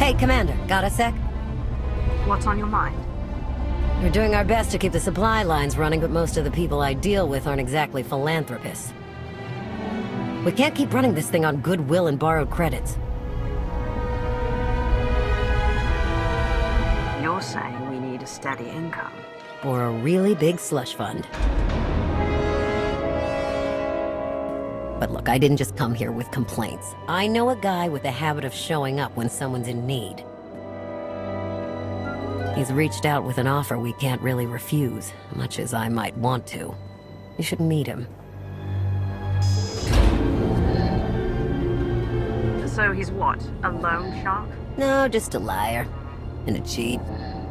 Hey, Commander, got a sec? What's on your mind? We're doing our best to keep the supply lines running, but most of the people I deal with aren't exactly philanthropists. We can't keep running this thing on goodwill and borrowed credits. You're saying we need a steady income. Or a really big slush fund. But look, I didn't just come here with complaints. I know a guy with a habit of showing up when someone's in need. He's reached out with an offer we can't really refuse, much as I might want to. You should meet him. So he's what? A loan shark? No, just a liar. And a cheat.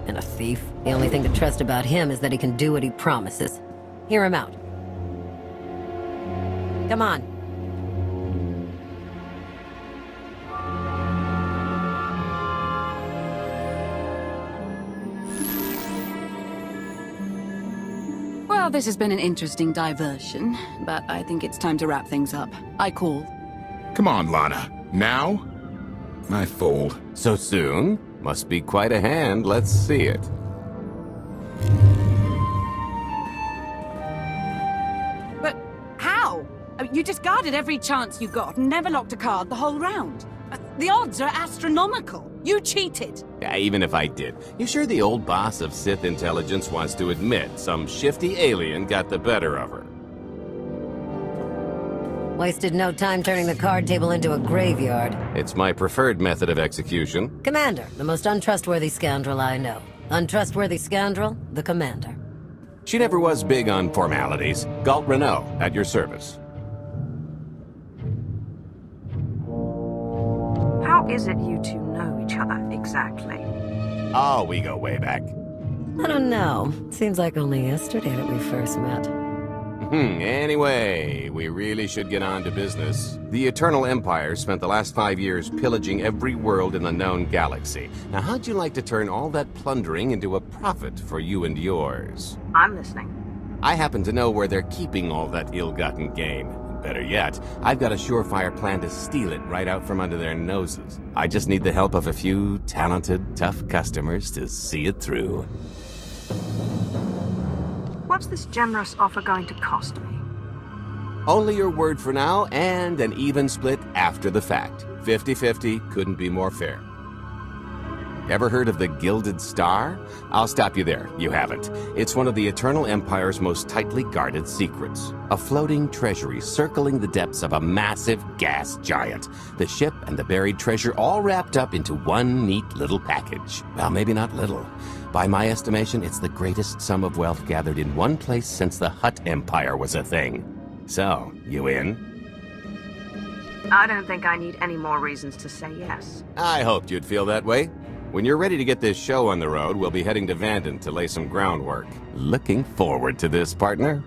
And a thief. The only thing to trust about him is that he can do what he promises. Hear him out. Come on. Well, this has been an interesting diversion, but I think it's time to wrap things up. I call. Come on, Lana. Now? I fold. So soon? Must be quite a hand. Let's see it. But how? You discarded every chance you got and never locked a card the whole round. The odds are astronomical. You cheated. Yeah, even if I did. You sure the old boss of Sith intelligence wants to admit some shifty alien got the better of her? Wasted no time turning the card table into a graveyard. It's my preferred method of execution. Commander, the most untrustworthy scoundrel I know. Untrustworthy scoundrel, the Commander. She never was big on formalities. Galt Renault, at your service. How is it you two know each other exactly? Oh, we go way back. I don't know. Seems like only yesterday that we first met. Anyway, we really should get on to business. The Eternal Empire spent the last 5 years pillaging every world in the known galaxy. Now, how'd you like to turn all that plundering into a profit for you and yours? I'm listening. I happen to know where they're keeping all that ill-gotten gain. Better yet, I've got a surefire plan to steal it right out from under their noses. I just need the help of a few talented, tough customers to see it through. What's this generous offer going to cost me? Only your word for now, and an even split after the fact. 50-50 couldn't be more fair. Ever heard of the Gilded Star? I'll stop you there. You haven't. It's one of the Eternal Empire's most tightly guarded secrets. A floating treasury circling the depths of a massive gas giant. The ship and the buried treasure all wrapped up into one neat little package. Well, maybe not little. By my estimation, it's the greatest sum of wealth gathered in one place since the Hutt Empire was a thing. So, you in? I don't think I need any more reasons to say yes. I hoped you'd feel that way. When you're ready to get this show on the road, we'll be heading to Vanden to lay some groundwork. Looking forward to this, partner.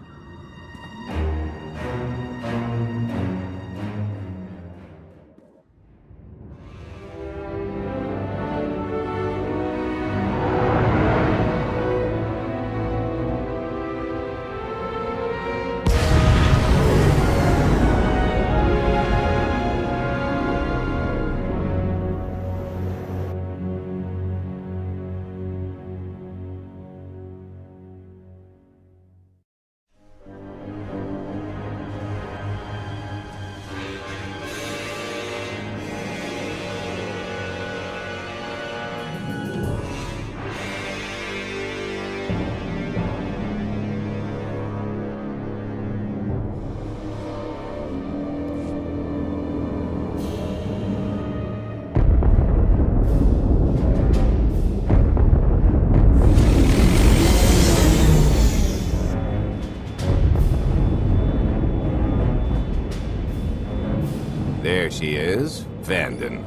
There she is, Vanden.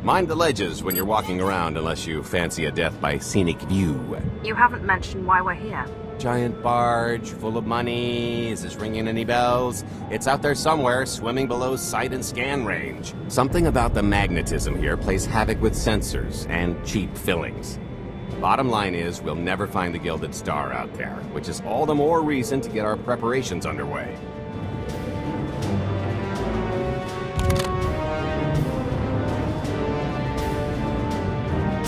Mind the ledges when you're walking around unless you fancy a death by scenic view. You haven't mentioned why we're here. Giant barge, full of money. Is this ringing any bells? It's out there somewhere, swimming below sight and scan range. Something about the magnetism here plays havoc with sensors and cheap fillings. Bottom line is, we'll never find the Gilded Star out there, which is all the more reason to get our preparations underway.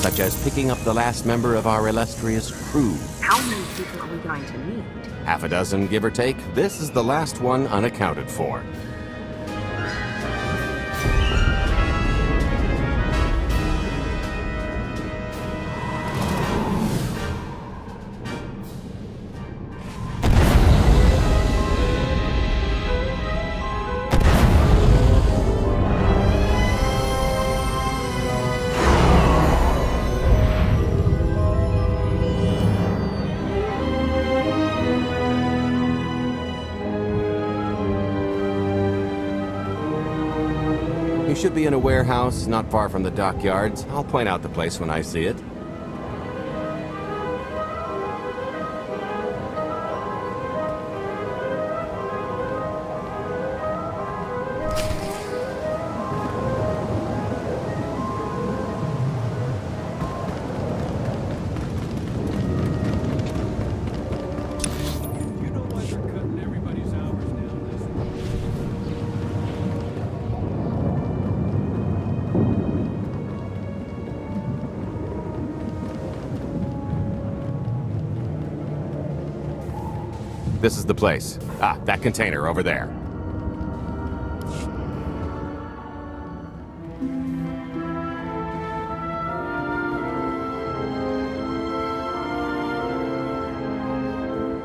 such as picking up the last member of our illustrious crew. How many people are we going to need? Half a dozen, give or take. This is the last one unaccounted for. You should be in a warehouse not far from the dockyards. I'll point out the place when I see it. This is the place. Ah, that container over there.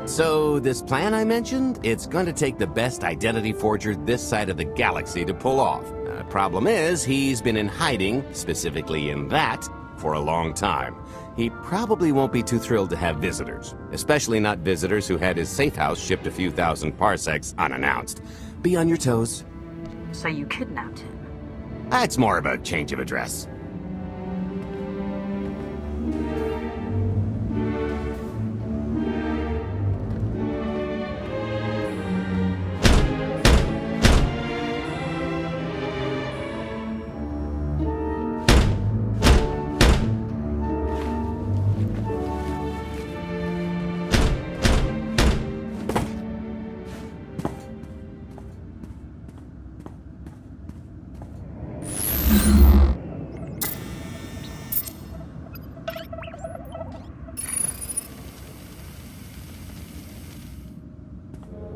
So, this plan I mentioned, it's going to take the best identity forger this side of the galaxy to pull off. Problem is, he's been in hiding, specifically in that, for a long time. He probably won't be too thrilled to have visitors, especially not visitors who had his safe house shipped a few thousand parsecs unannounced. Be on your toes. So you kidnapped him? It's more of a change of address.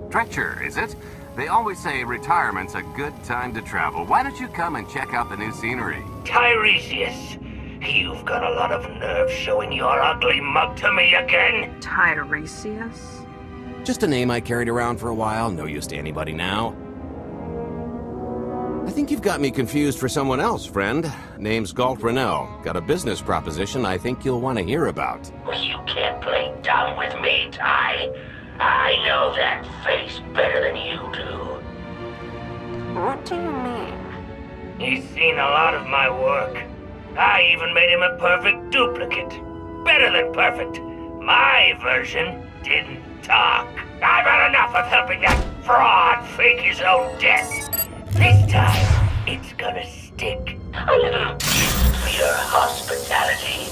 Stretcher, is it? They always say retirement's a good time to travel. Why don't you come and check out the new scenery? Tiresias, you've got a lot of nerve showing your ugly mug to me again. Tiresias? Just a name I carried around for a while, no use to anybody now. I think you've got me confused for someone else, friend. Name's Galt Renault. Got a business proposition I think you'll want to hear about. You can't play dumb with me, Ty. I know that face better than you do. What do you mean? He's seen a lot of my work. I even made him a perfect duplicate. Better than perfect. My version didn't talk. I've had enough of helping that fraud fake his own death. This time, it's gonna stick. A little gift for your hospitality.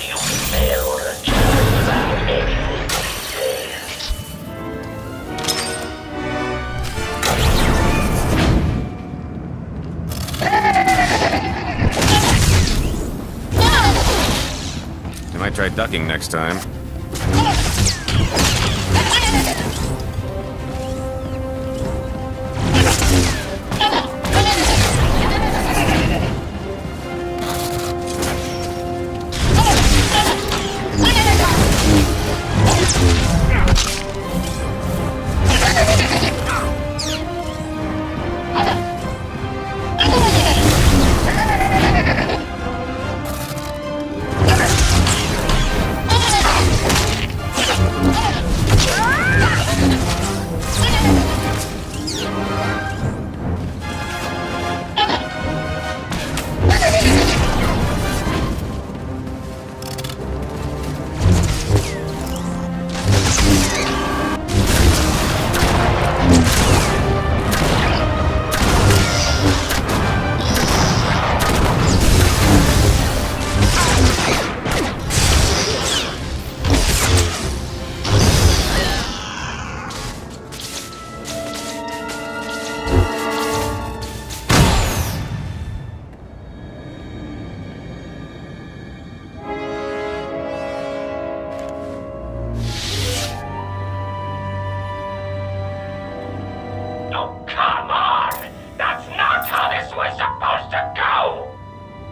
You can mail order just about anything these days. I might try ducking next time.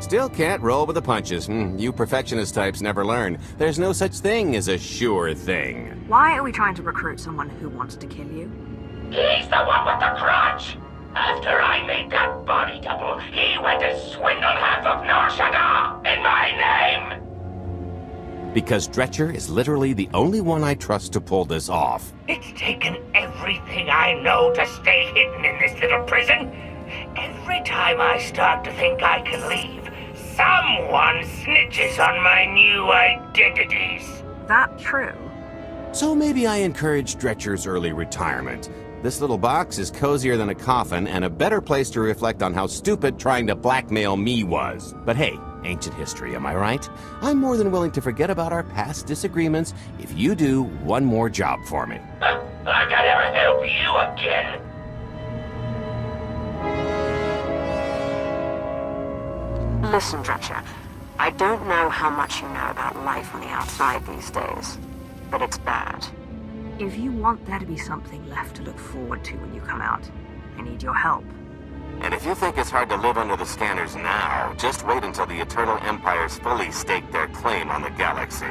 Still can't roll with the punches. You perfectionist types never learn. There's no such thing as a sure thing. Why are we trying to recruit someone who wants to kill you? He's the one with the crutch. After I made that body double, he went to swindle half of Nar Shaddaa in my name. Because Dretcher is literally the only one I trust to pull this off. It's taken everything I know to stay hidden in this little prison. Every time I start to think I can leave, someone snitches on my new identities. That true? So maybe I encourage Dretcher's early retirement. This little box is cozier than a coffin and a better place to reflect on how stupid trying to blackmail me was. But hey, ancient history, am I right? I'm more than willing to forget about our past disagreements if you do one more job for me. I can never help you again. Listen, Dretcher. I don't know how much you know about life on the outside these days, but it's bad. If you want there to be something left to look forward to when you come out, I need your help. And if you think it's hard to live under the scanners now, just wait until the Eternal Empires fully stake their claim on the galaxy.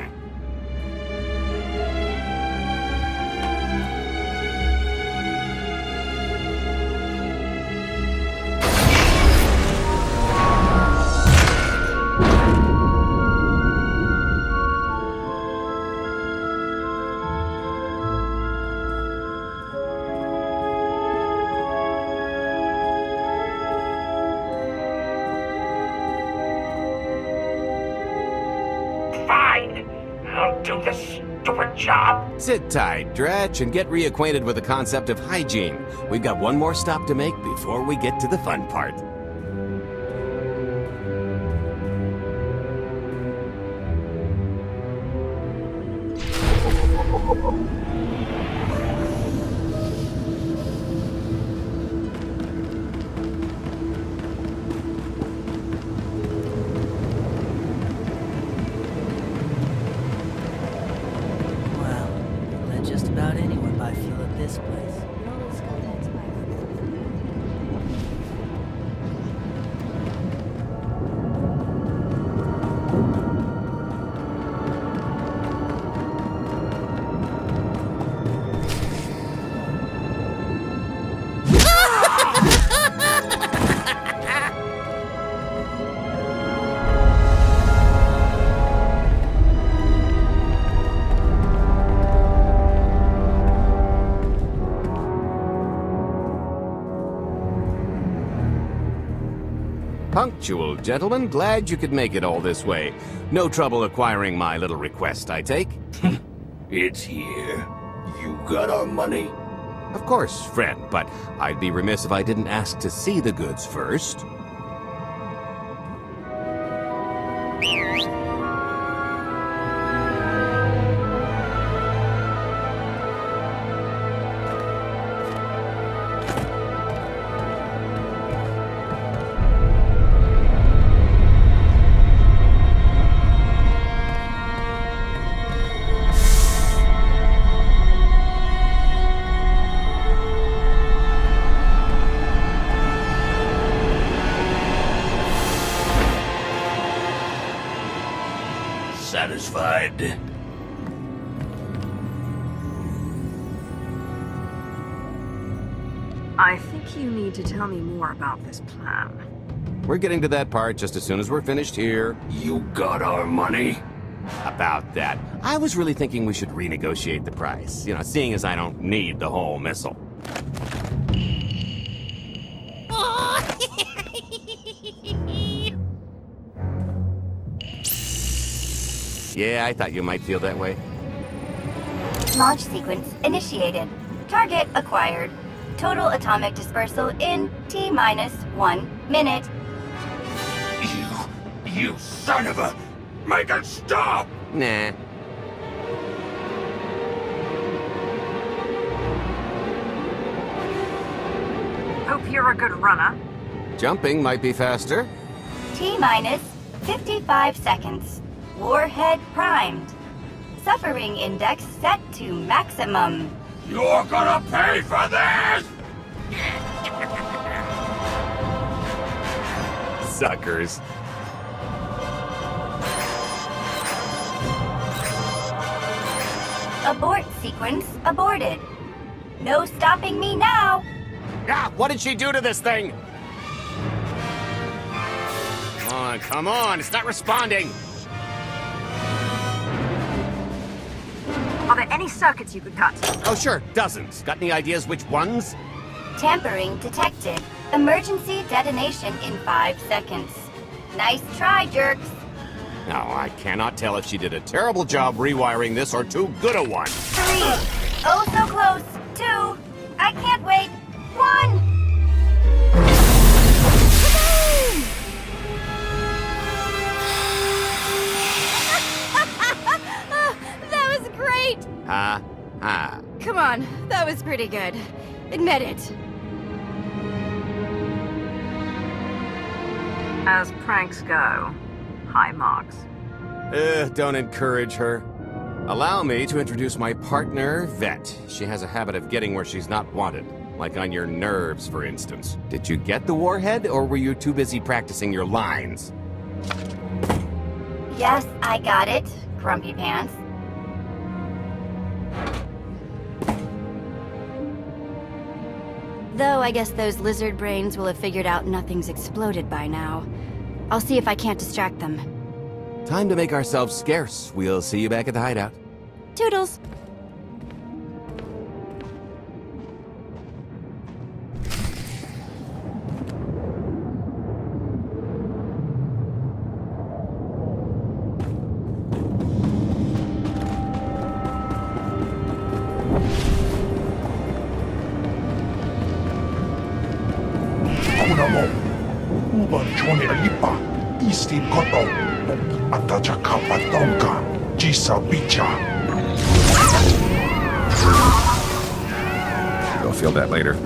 Do the stupid job. Sit tight, Dretch, and get reacquainted with the concept of hygiene. We've got one more stop to make before we get to the fun part. Punctual, gentlemen. Glad you could make it all this way. No trouble acquiring my little request, I take? It's here. You got our money? Of course, friend, but I'd be remiss if I didn't ask to see the goods first. Satisfied? I think you need to tell me more about this plan. We're getting to that part just as soon as we're finished here. You got our money? About that, I was really thinking we should renegotiate the price. You know, seeing as I don't need the whole missile. Yeah, I thought you might feel that way. Launch sequence initiated. Target acquired. Total atomic dispersal in T-minus 1 minute. You son of a... Make it stop! Nah. Hope you're a good runner. Jumping might be faster. T-minus 55 seconds. Warhead primed. Suffering index set to maximum. You're gonna pay for this! Suckers. Abort sequence aborted. No stopping me now. Ah, what did she do to this thing? Come on, it's not responding. Are there any circuits you could cut? Oh, sure, dozens. Got any ideas which ones? Tampering detected. Emergency detonation in 5 seconds. Nice try, jerks. No, I cannot tell if she did a terrible job rewiring this or too good a one. 3. Oh, so close. 2. I can't wait. 1. That was great! Ha, ha. Come on, that was pretty good. Admit it. As pranks go, high marks. Don't encourage her. Allow me to introduce my partner, Vet. She has a habit of getting where she's not wanted. Like on your nerves, for instance. Did you get the warhead, or were you too busy practicing your lines? Yes, I got it, Grumpy Pants. Though I guess those lizard brains will have figured out nothing's exploded by now. I'll see if I can't distract them. Time to make ourselves scarce. We'll see you back at the hideout. Toodles! Kunamo, uban chone alipa, isti koto, ataja kapatonka, jisa bicha. You'll feel that later.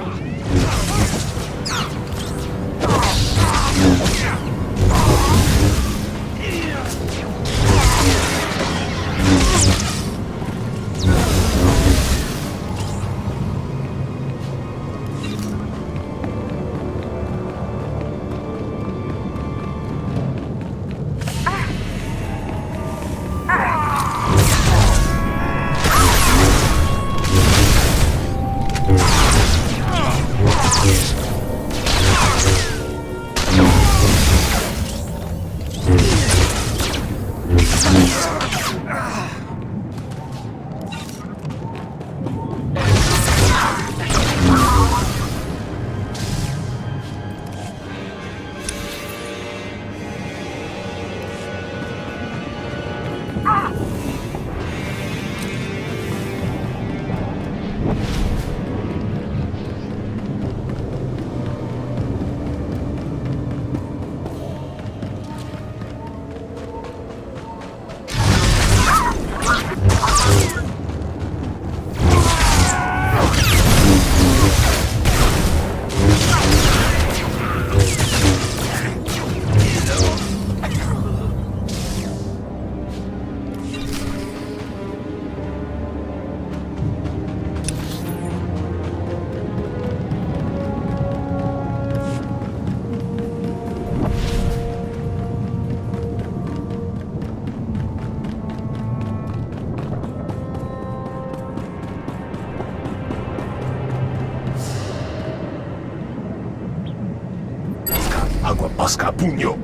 Agua pasca puño.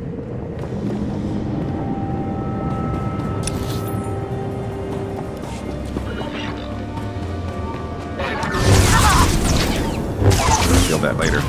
Feel that later.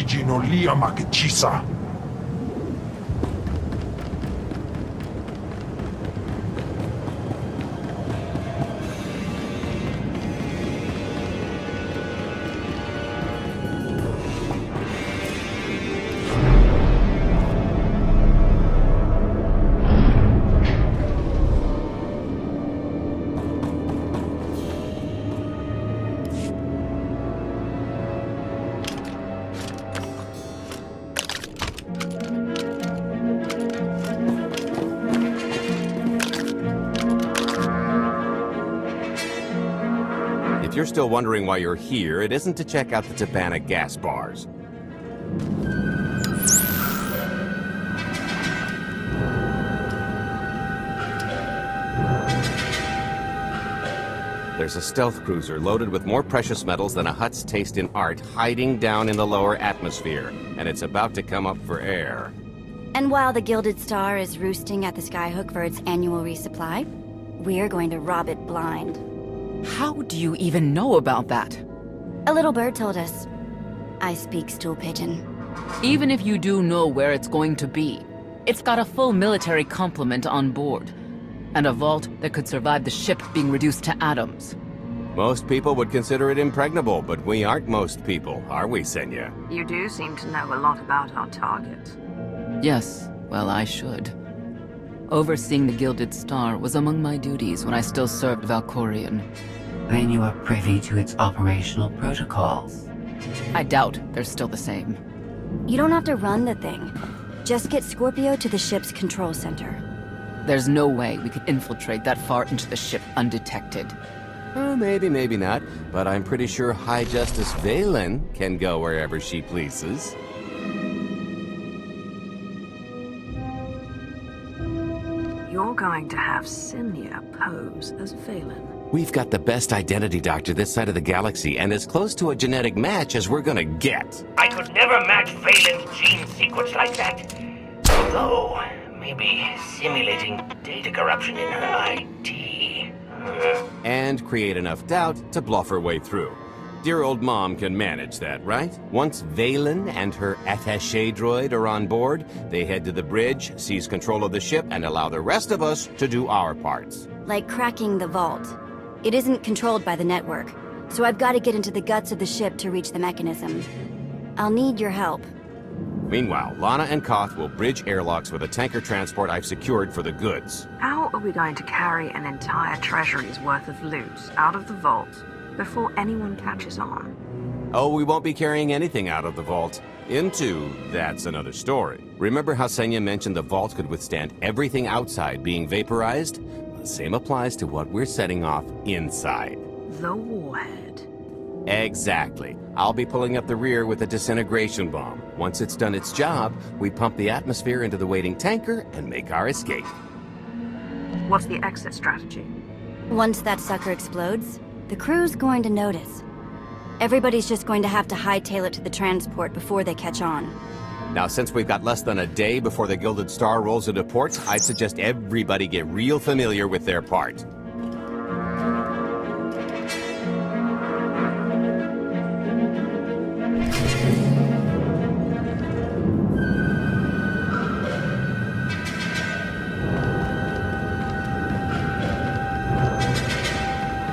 Original liamak chisa. If you're still wondering why you're here, it isn't to check out the Tabana gas bars. There's a stealth cruiser loaded with more precious metals than a Hutt's taste in art hiding down in the lower atmosphere, and it's about to come up for air. And while the Gilded Star is roosting at the Skyhook for its annual resupply, we're going to rob it blind. How do you even know about that? A little bird told us. I speak stool pigeon. Even if you do know where it's going to be, it's got a full military complement on board, and a vault that could survive the ship being reduced to atoms. Most people would consider it impregnable, but we aren't most people, are we, Senya? You do seem to know a lot about our target. Yes, well, I should. Overseeing the Gilded Star was among my duties when I still served Valkorion. Then you are privy to its operational protocols. I doubt they're still the same. You don't have to run the thing. Just get Scorpio to the ship's control center. There's no way we could infiltrate that far into the ship undetected. Maybe, maybe not, but I'm pretty sure High Justice Valen can go wherever she pleases. You're going to have Senya pose as Valen. We've got the best identity doctor this side of the galaxy, and as close to a genetic match as we're gonna get. I could never match Valen's gene sequence like that. Although, maybe simulating data corruption in her IT. And create enough doubt to bluff her way through. Dear old mom can manage that, right? Once Valen and her attaché droid are on board, they head to the bridge, seize control of the ship, and allow the rest of us to do our parts. Like cracking the vault. It isn't controlled by the network, so I've got to get into the guts of the ship to reach the mechanism. I'll need your help. Meanwhile, Lana and Koth will bridge airlocks with a tanker transport I've secured for the goods. How are we going to carry an entire treasury's worth of loot out of the vault before anyone catches on? Oh, we won't be carrying anything out of the vault. Into That's Another Story. Remember how Senya mentioned the vault could withstand everything outside being vaporized? The same applies to what we're setting off inside. The warhead. Exactly. I'll be pulling up the rear with a disintegration bomb. Once it's done its job, we pump the atmosphere into the waiting tanker and make our escape. What's the exit strategy? Once that sucker explodes, the crew's going to notice. Everybody's just going to have to hightail it to the transport before they catch on. Now, since we've got less than a day before the Gilded Star rolls into port, I'd suggest everybody get real familiar with their part.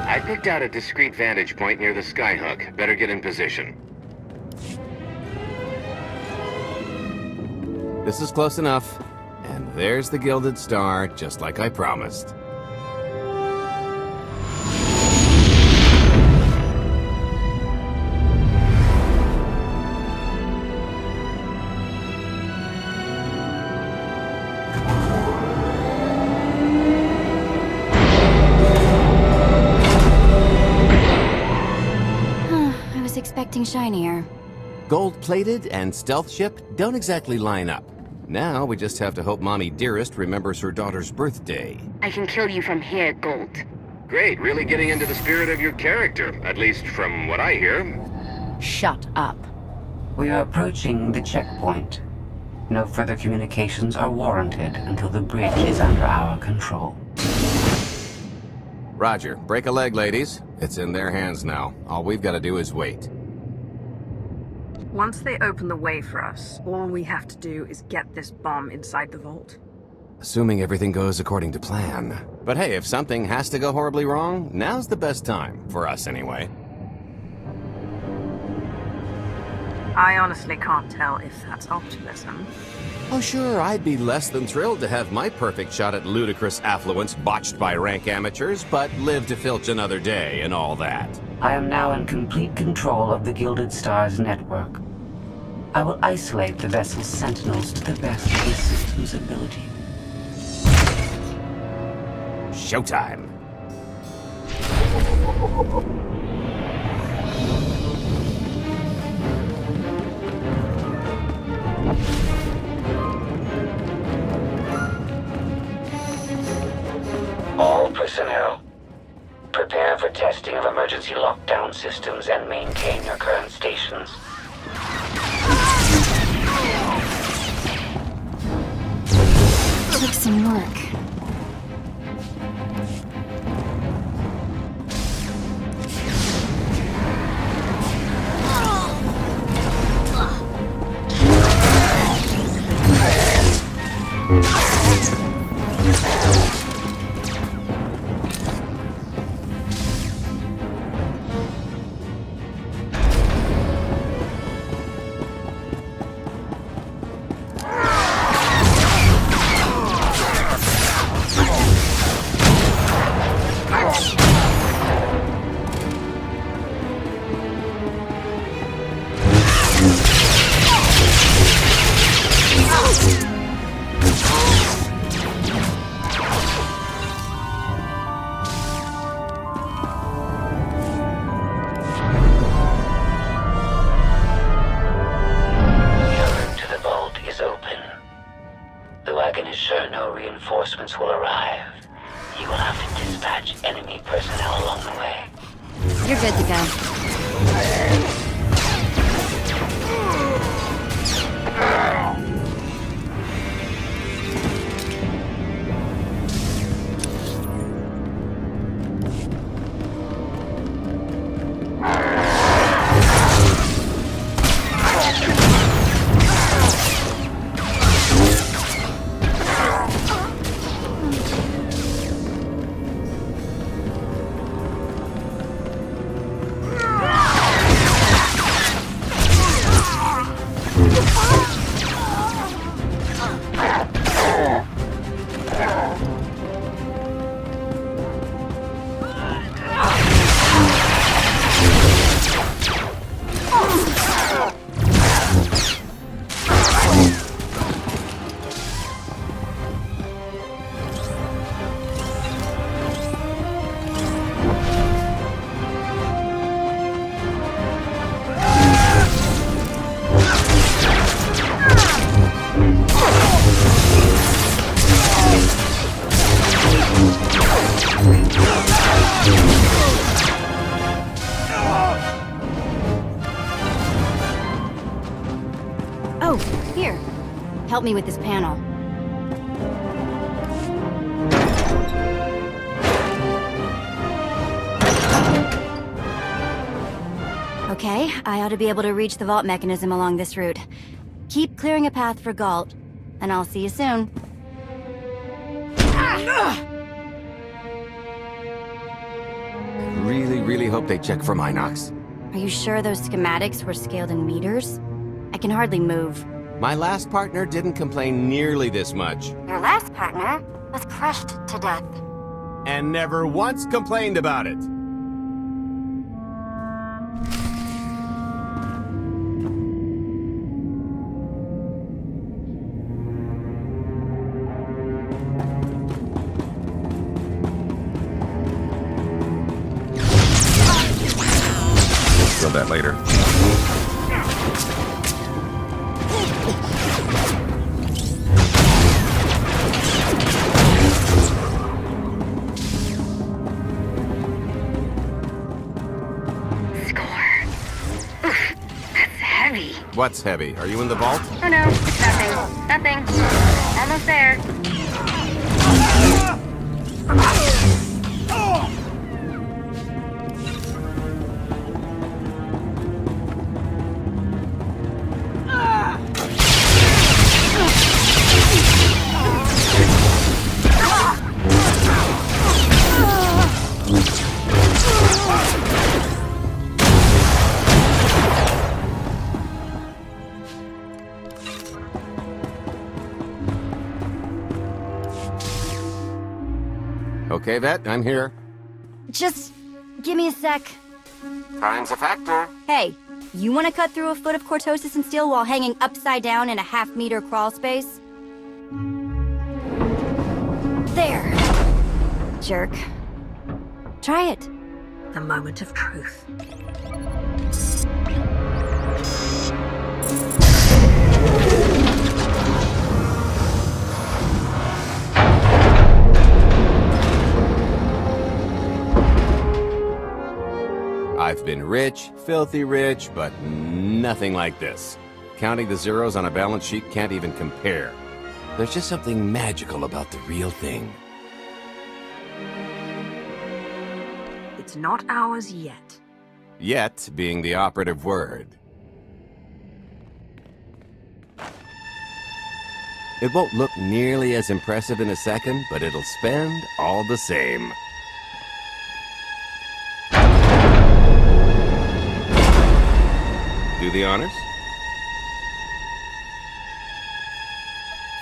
I picked out a discreet vantage point near the Skyhook. Better get in position. This is close enough. And there's the Gilded Star, just like I promised. Expecting shinier. Gold-plated and stealth ship don't exactly line up. Now we just have to hope Mommy Dearest remembers her daughter's birthday. I can kill you from here, Gold. Great, really getting into the spirit of your character, at least from what I hear. Shut up. We are approaching the checkpoint. No further communications are warranted until the bridge is under our control. Roger. Break a leg, ladies. It's in their hands now. All we've got to do is wait. Once they open the way for us, all we have to do is get this bomb inside the vault. Assuming everything goes according to plan. But hey, if something has to go horribly wrong, now's the best time. For us, anyway. I honestly can't tell if that's optimism. Oh sure, I'd be less than thrilled to have my perfect shot at ludicrous affluence botched by rank amateurs, but live to filch another day and all that. I am now in complete control of the Gilded Stars network. I will isolate the vessel's sentinels to the best of the system's ability. Showtime! All personnel, prepare for testing of emergency lockdown systems and maintain your current stations. Took some work. Reinforcements will arrive. You will have to dispatch enemy personnel along the way. You're good to go. Oh, here. Help me with this panel. Okay, I ought to be able to reach the vault mechanism along this route. Keep clearing a path for Galt, and I'll see you soon. Really hope they check for Minox. Are you sure those schematics were scaled in meters? I can hardly move. My last partner didn't complain nearly this much. Your last partner was crushed to death. And never once complained about it. Feel that later. What's heavy? Are you in the vault? Oh no, nothing. Nothing. Almost there. Okay, Vet, I'm here. Just give me a sec. Time's a factor. Hey, you want to cut through a foot of cortosis and steel while hanging upside down in a half-meter crawl space? There. Jerk. Try it. The moment of truth. I've been rich, filthy rich, but nothing like this. Counting the zeros on a balance sheet can't even compare. There's just something magical about the real thing. It's not ours yet. Yet being the operative word. It won't look nearly as impressive in a second, but it'll spend all the same. Do the honors?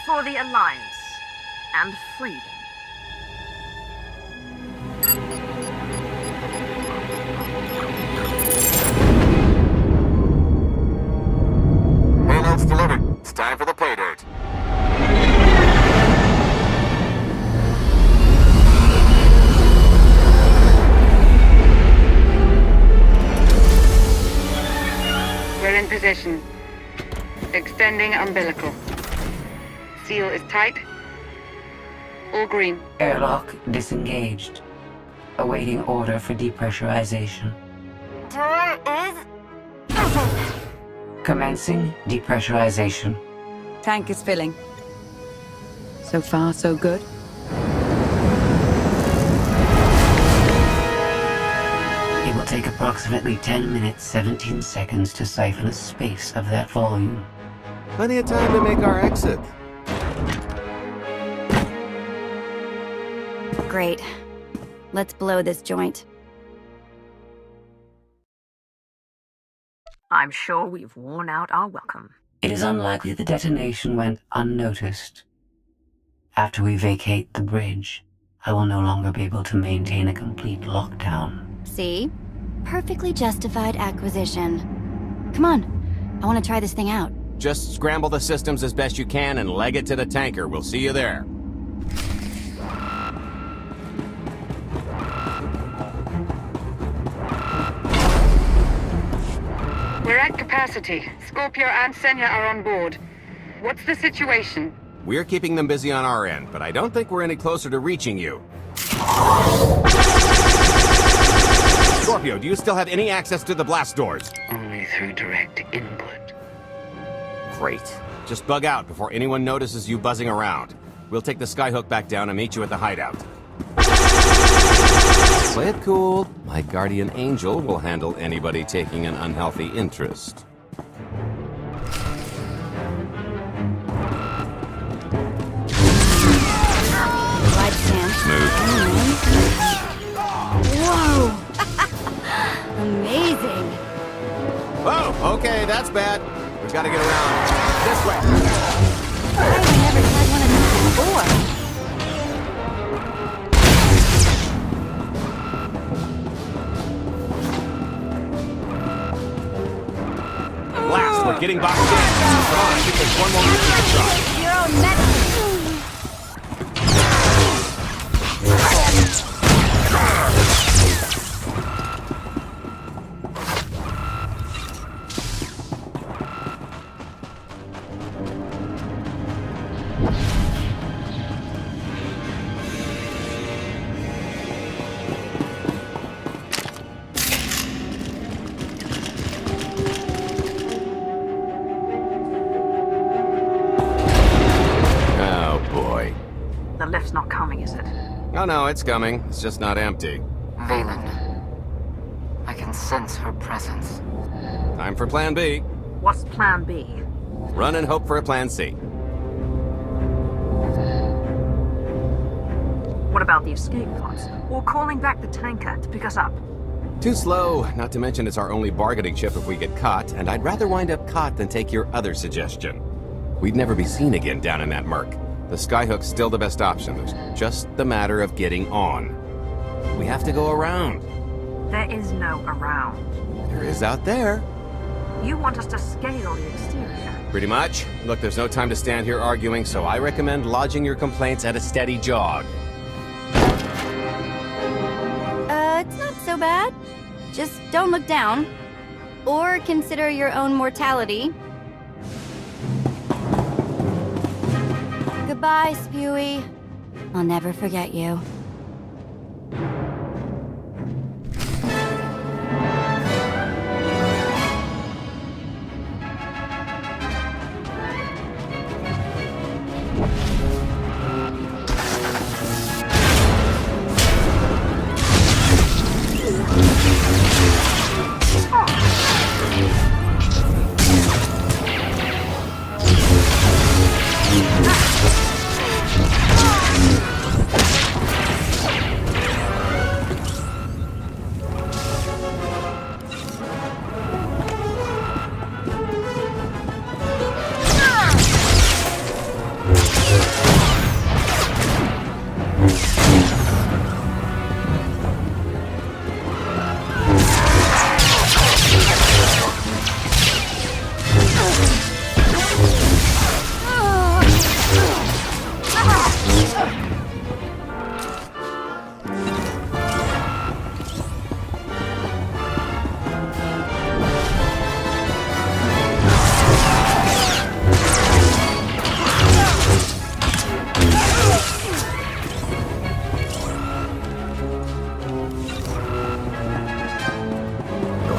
For the Alliance and freedom. Payload's delivered. It's time for the pay dirt. We're in position. Extending umbilical. Seal is tight. All green. Airlock disengaged. Awaiting order for depressurization. Door is open. Commencing depressurization. Tank is filling. So far, so good. It will take approximately 10 minutes, 17 seconds to siphon a space of that volume. Plenty of time to make our exit. Great. Let's blow this joint. I'm sure we've worn out our welcome. It is unlikely the detonation went unnoticed. After we vacate the bridge, I will no longer be able to maintain a complete lockdown. See? Perfectly justified acquisition. Come on. I want to try this thing out. Just scramble the systems as best you can and leg it to the tanker. We'll see you there. We're at capacity. Scorpio and Senya are on board. What's the situation? We're keeping them busy on our end, but I don't think we're any closer to reaching you. Scorpio, do you still have any access to the blast doors? Only through direct input. Great. Just bug out before anyone notices you buzzing around. We'll take the skyhook back down and meet you at the hideout. Play it cool. My guardian angel will handle anybody taking an unhealthy interest. Light scan. Whoa! Amazing. Oh, okay, that's bad. We've got to get around this way. I've never had one of these before. Blast, we're getting boxed in. Come on, I think there's one more mission to try. Your own medicine. The lift's not coming, is it? Oh no, it's coming. It's just not empty. Valen. I can sense her presence. Time for Plan B. What's Plan B? Run and hope for a Plan C. What about the escape pods? Or calling back the tanker to pick us up? Too slow, not to mention it's our only bargaining chip if we get caught, and I'd rather wind up caught than take your other suggestion. We'd never be seen again down in that murk. The skyhook's still the best option. It's just the matter of getting on. We have to go around. There is no around. There is out there. You want us to scale the exterior? Pretty much. Look, there's no time to stand here arguing, so I recommend lodging your complaints at a steady jog. It's not so bad. Just don't look down. Or consider your own mortality. Goodbye, Spewy. I'll never forget you.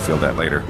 Feel that later.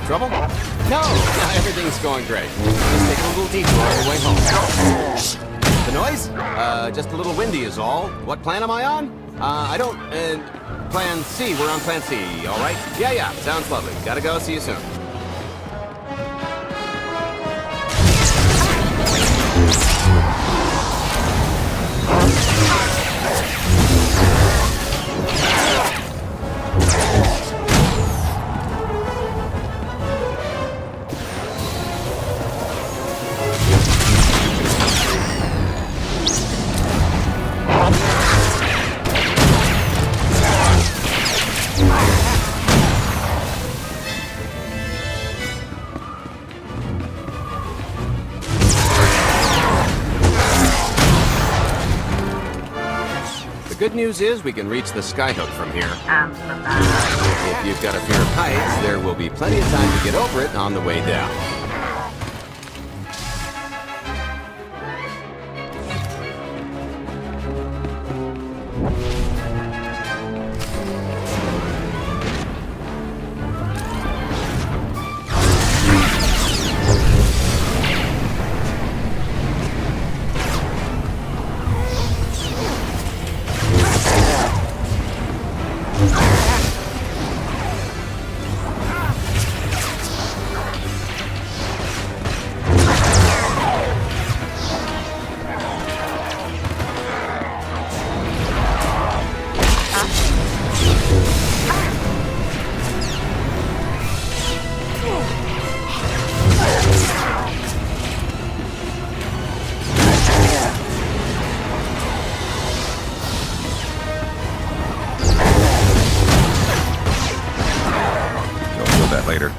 Trouble? No, everything's going great. Just taking a little detour on the way home. Shh. The noise? Just a little windy is all. What plan am I on? I don't, plan C. We're on plan C, all right? Yeah, sounds lovely. Gotta go. See you soon. Good news is we can reach the skyhook from here. If you've got a fear of heights, there will be plenty of time to get over it on the way down. Later.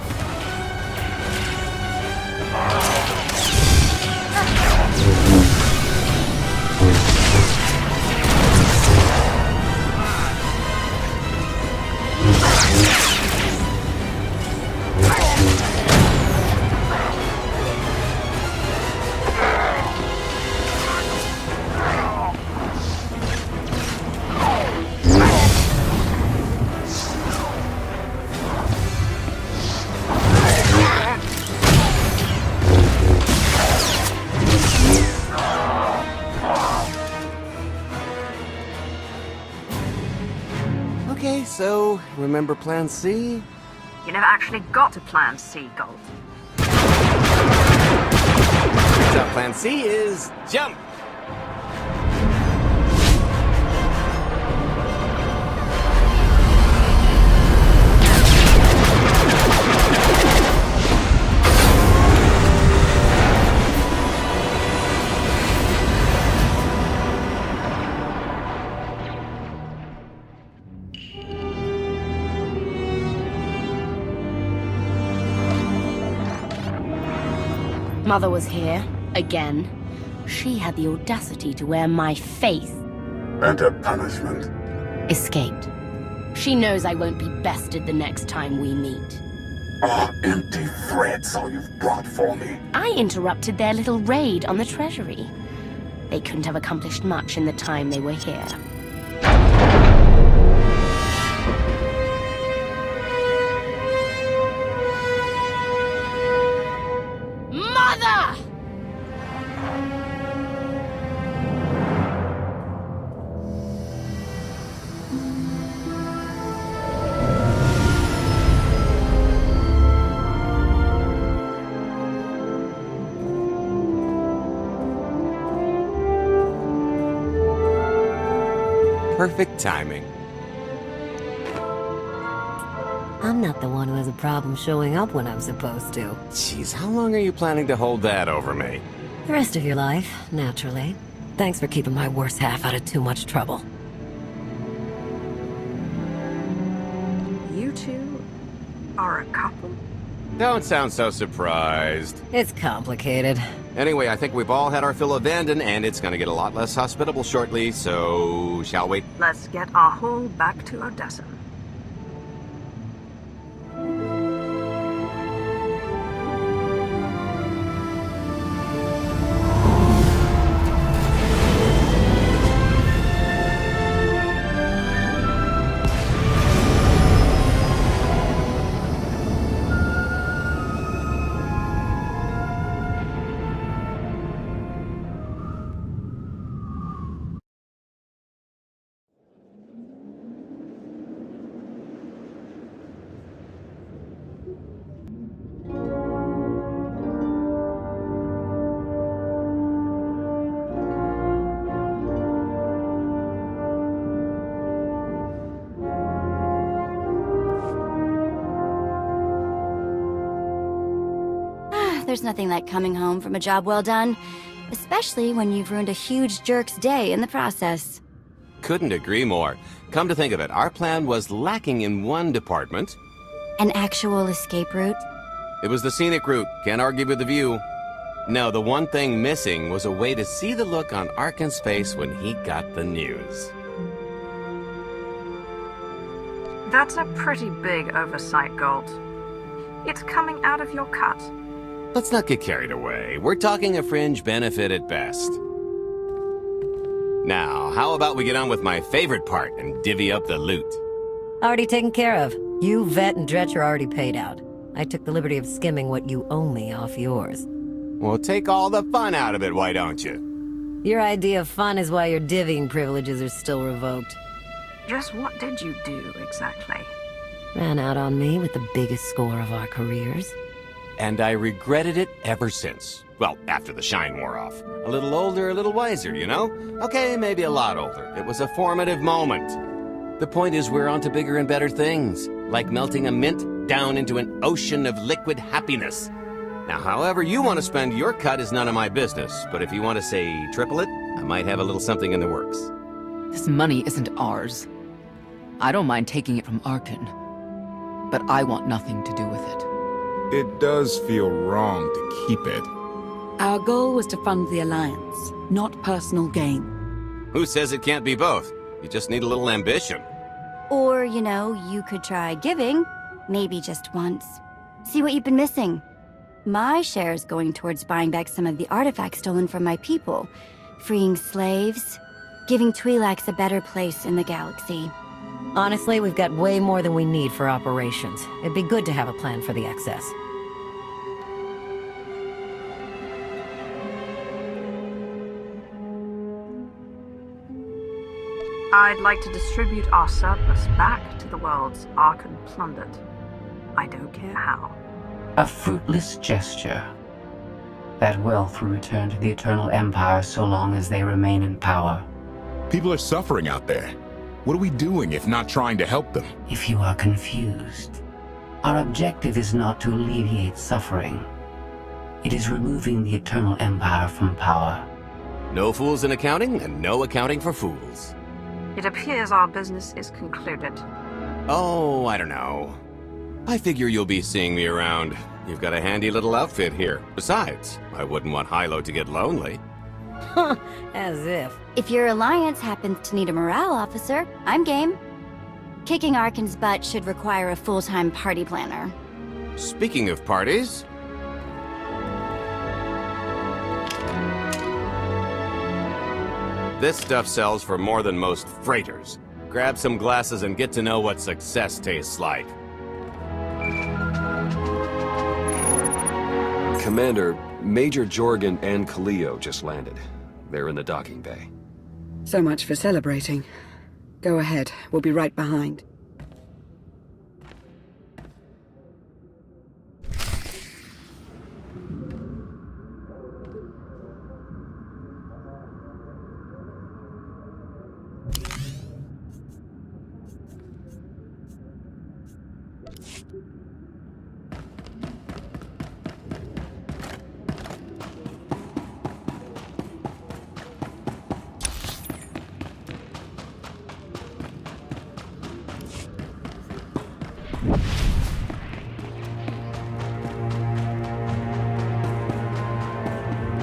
Okay, so remember Plan C? You never actually got to Plan C, Gold. So Plan C is jump! Mother was here, again. She had the audacity to wear my face. And her punishment? Escaped. She knows I won't be bested the next time we meet. Empty threats all you've brought for me. I interrupted their little raid on the treasury. They couldn't have accomplished much in the time they were here. Mother! Perfect timing. I'm not the one who has a problem showing up when I'm supposed to. Jeez, how long are you planning to hold that over me? The rest of your life, naturally. Thanks for keeping my worse half out of too much trouble. You two are a couple? Don't sound so surprised. It's complicated. Anyway, I think we've all had our fill of Vanden, and it's gonna get a lot less hospitable shortly, so shall we? Let's get our haul back to Odessa. There's nothing like coming home from a job well done, especially when you've ruined a huge jerk's day in the process. Couldn't agree more. Come to think of it, our plan was lacking in one department. An actual escape route? It was the scenic route. Can't argue with the view. No, the one thing missing was a way to see the look on Arkan's face when he got the news. That's a pretty big oversight, Gold. It's coming out of your cut. Let's not get carried away. We're talking a fringe benefit at best. Now, how about we get on with my favorite part and divvy up the loot? Already taken care of. You, Vet, and Dretch are already paid out. I took the liberty of skimming what you owe me off yours. Well, take all the fun out of it, why don't you? Your idea of fun is why your divvying privileges are still revoked. Just what did you do, exactly? Ran out on me with the biggest score of our careers. And I regretted it ever since. Well, after the shine wore off. A little older, a little wiser, you know? Okay, maybe a lot older. It was a formative moment. The point is we're on to bigger and better things, like melting a mint down into an ocean of liquid happiness. Now, however you want to spend your cut is none of my business, but if you want to say triple it, I might have a little something in the works. This money isn't ours. I don't mind taking it from Arkan, but I want nothing to do with it. It does feel wrong to keep it. Our goal was to fund the Alliance, not personal gain. Who says it can't be both? You just need a little ambition. Or, you know, you could try giving, maybe just once. See what you've been missing. My share is going towards buying back some of the artifacts stolen from my people, freeing slaves, giving Twi'leks a better place in the galaxy. Honestly, we've got way more than we need for operations. It'd be good to have a plan for the excess. I'd like to distribute our surplus back to the worlds Archon plundered. I don't care how. A fruitless gesture. That wealth will return to the Eternal Empire so long as they remain in power. People are suffering out there. What are we doing if not trying to help them? If you are confused, our objective is not to alleviate suffering. It is removing the Eternal Empire from power. No fools in accounting, and no accounting for fools. It appears our business is concluded. Oh, I don't know. I figure you'll be seeing me around. You've got a handy little outfit here. Besides, I wouldn't want Hilo to get lonely. As if. If your alliance happens to need a morale officer, I'm game. Kicking Arkan's butt should require a full-time party planner. Speaking of parties... This stuff sells for more than most freighters. Grab some glasses and get to know what success tastes like. Commander, Major Jorgen and Kaleo just landed. They're in the docking bay. So much for celebrating. Go ahead, we'll be right behind.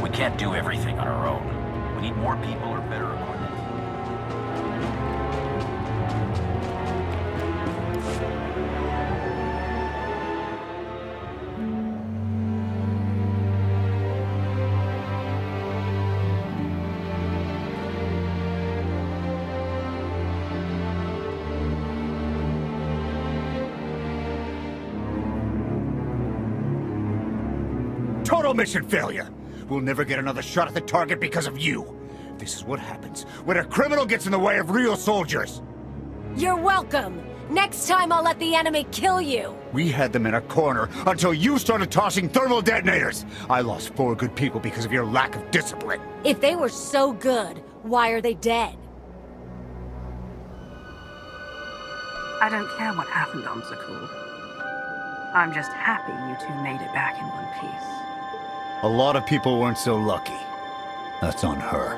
We can't do everything on our own. We need more people or better equipment. Total mission failure! We'll never get another shot at the target because of you. This is what happens when a criminal gets in the way of real soldiers. You're welcome. Next time I'll let the enemy kill you. We had them in a corner until you started tossing thermal detonators. I lost 4 good people because of your lack of discipline. If they were so good, why are they dead? I don't care what happened on Zakul. I'm just happy you two made it back in one piece. A lot of people weren't so lucky. That's on her.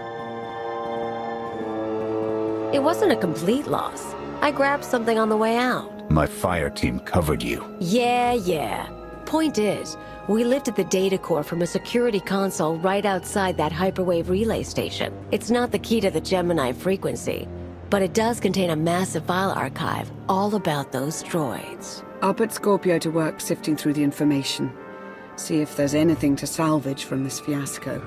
It wasn't a complete loss. I grabbed something on the way out. My fire team covered you. Yeah. Point is, we lifted the data core from a security console right outside that hyperwave relay station. It's not the key to the Gemini frequency, but it does contain a massive file archive all about those droids. I'll put Scorpio to work sifting through the information. See if there's anything to salvage from this fiasco.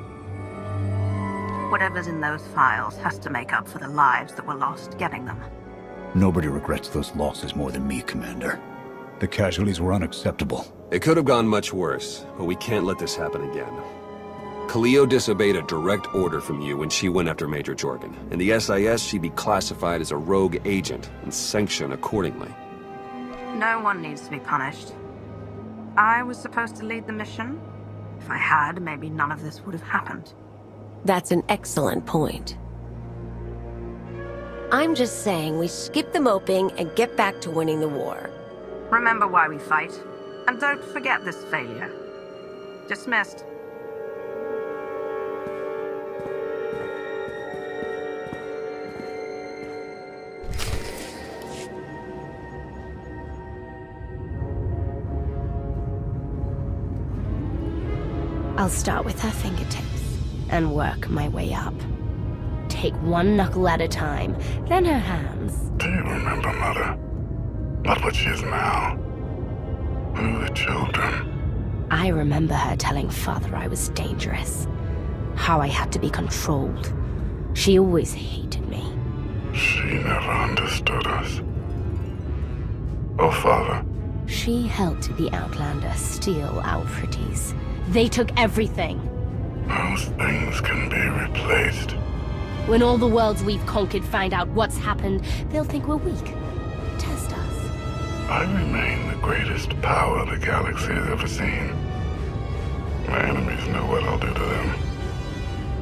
Whatever's in those files has to make up for the lives that were lost getting them. Nobody regrets those losses more than me, Commander. The casualties were unacceptable. It could have gone much worse, but we can't let this happen again. Kaleo disobeyed a direct order from you when she went after Major Jorgen. In the SIS, she'd be classified as a rogue agent and sanctioned accordingly. No one needs to be punished. I was supposed to lead the mission. If I had, maybe none of this would have happened. That's an excellent point. I'm just saying we skip the moping and get back to winning the war. Remember why we fight, and don't forget this failure. Dismissed. I'll start with her fingertips and work my way up. Take one knuckle at a time, then her hands. Do you remember, Mother? Not what she is now. We were children. I remember her telling Father I was dangerous. How I had to be controlled. She always hated me. She never understood us. Oh, Father. She helped the Outlander steal our pretties. They took everything. Those things can be replaced. When all the worlds we've conquered find out what's happened, they'll think we're weak. Test us. I remain the greatest power the galaxy has ever seen. My enemies know what I'll do to them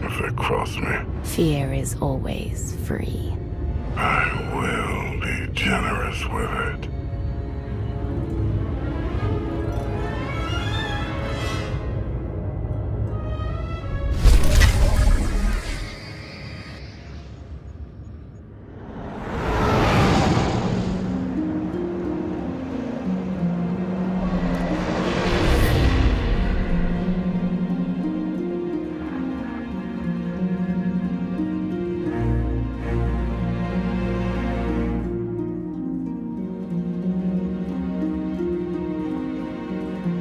if they cross me. Fear is always free. I will be generous with it.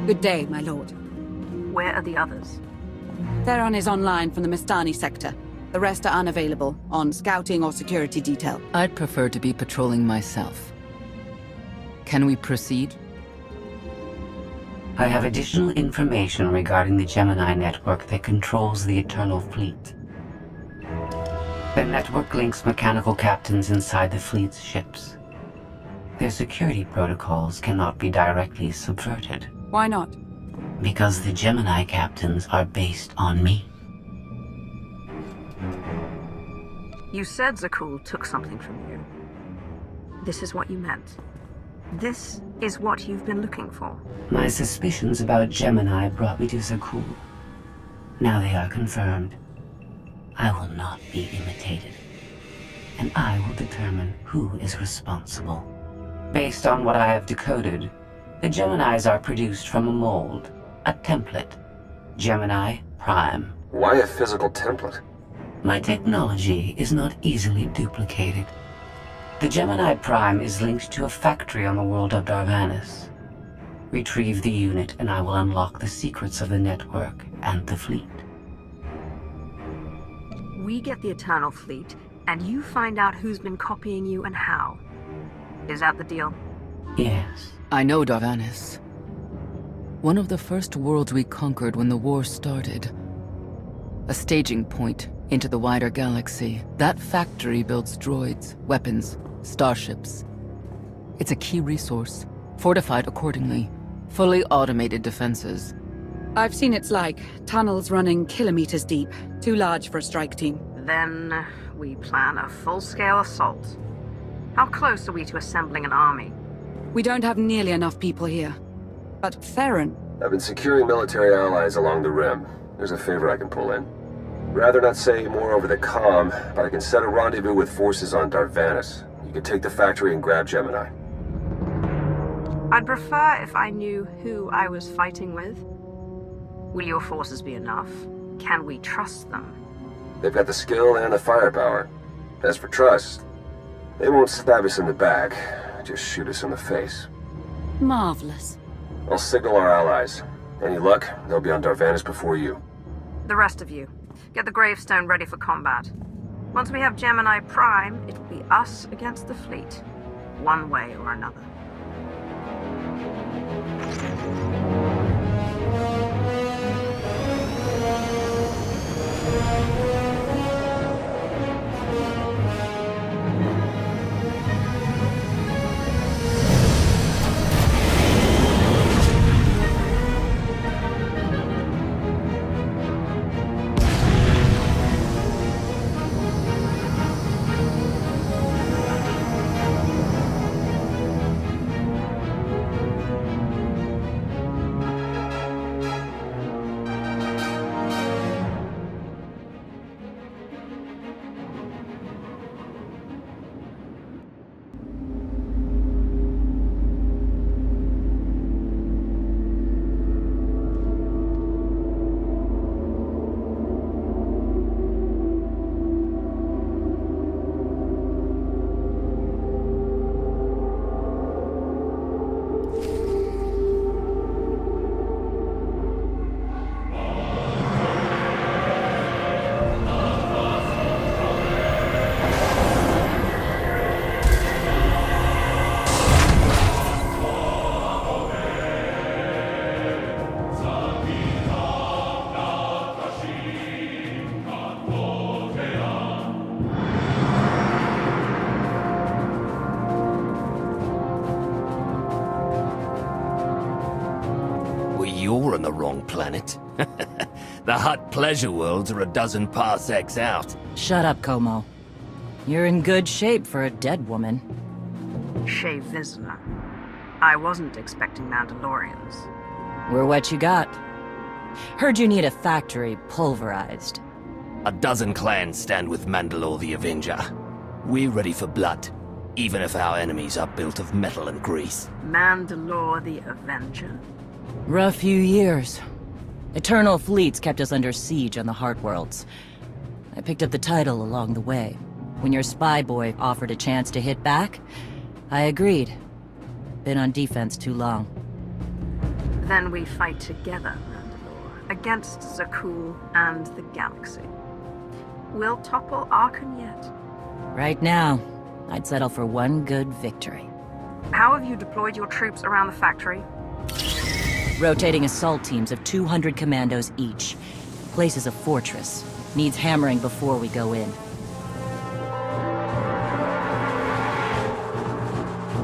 Good day, my lord. Where are the others? Theron is online from the Mistani sector. The rest are unavailable, on scouting or security detail. I'd prefer to be patrolling myself. Can we proceed? I have additional information regarding the Gemini network that controls the Eternal Fleet. The network links mechanical captains inside the fleet's ships. Their security protocols cannot be directly subverted. Why not? Because the Gemini captains are based on me. You said Zakul took something from you. This is what you meant. This is what you've been looking for. My suspicions about Gemini brought me to Zakul. Now they are confirmed. I will not be imitated. And I will determine who is responsible. Based on what I have decoded, the Geminis are produced from a mold, a template. Gemini Prime. Why a physical template? My technology is not easily duplicated. The Gemini Prime is linked to a factory on the world of Darvanis. Retrieve the unit and I will unlock the secrets of the network and the fleet. We get the Eternal Fleet, and you find out who's been copying you and how. Is that the deal? Yes. I know Darvanis. One of the first worlds we conquered when the war started. A staging point into the wider galaxy. That factory builds droids, weapons, starships. It's a key resource, fortified accordingly. Fully automated defenses. I've seen it's like tunnels running kilometers deep, too large for a strike team. Then we plan a full-scale assault. How close are we to assembling an army? We don't have nearly enough people here. But Theron... I've been securing military allies along the rim. There's a favor I can pull in. Rather not say more over the comm, but I can set a rendezvous with forces on Darvanis. You can take the factory and grab Gemini. I'd prefer if I knew who I was fighting with. Will your forces be enough? Can we trust them? They've got the skill and the firepower. As for trust, they won't stab us in the back, just shoot us in the face. Marvelous. I'll signal our allies. Any luck, they'll be on Darvanis before you. The rest of you, get the gravestone ready for combat. Once we have Gemini Prime, it will be us against the fleet. One way or another. planet. The hot pleasure worlds are a dozen parsecs out. Shut up, Como. You're in good shape for a dead woman. Shea Vizsla. I wasn't expecting Mandalorians. We're what you got. Heard you need a factory pulverized. A dozen clans stand with Mandalore the Avenger. We're ready for blood, even if our enemies are built of metal and grease. Mandalore the Avenger? Rough few years. Eternal fleets kept us under siege on the Heart Worlds. I picked up the title along the way. When your spy boy offered a chance to hit back, I agreed. Been on defense too long. Then we fight together, Mandalore, against Zakuul and the galaxy. We'll topple Arkham yet. Right now, I'd settle for one good victory. How have you deployed your troops around the factory? Rotating assault teams of 200 commandos each. Place is a fortress. Needs hammering before we go in.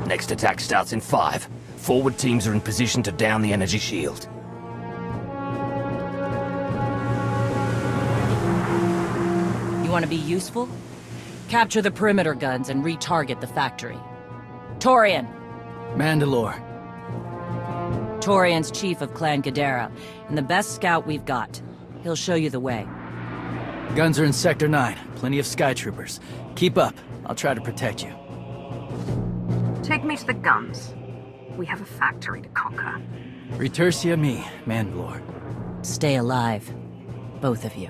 Next attack starts in 5. Forward teams are in position to down the energy shield. You want to be useful? Capture the perimeter guns and retarget the factory. Torian! Mandalore. Torian's chief of Clan Ghidorah, and the best scout we've got. He'll show you the way. Guns are in Sector 9. Plenty of Sky Troopers. Keep up. I'll try to protect you. Take me to the guns. We have a factory to conquer. Retursia me, Mandalore. Stay alive. Both of you.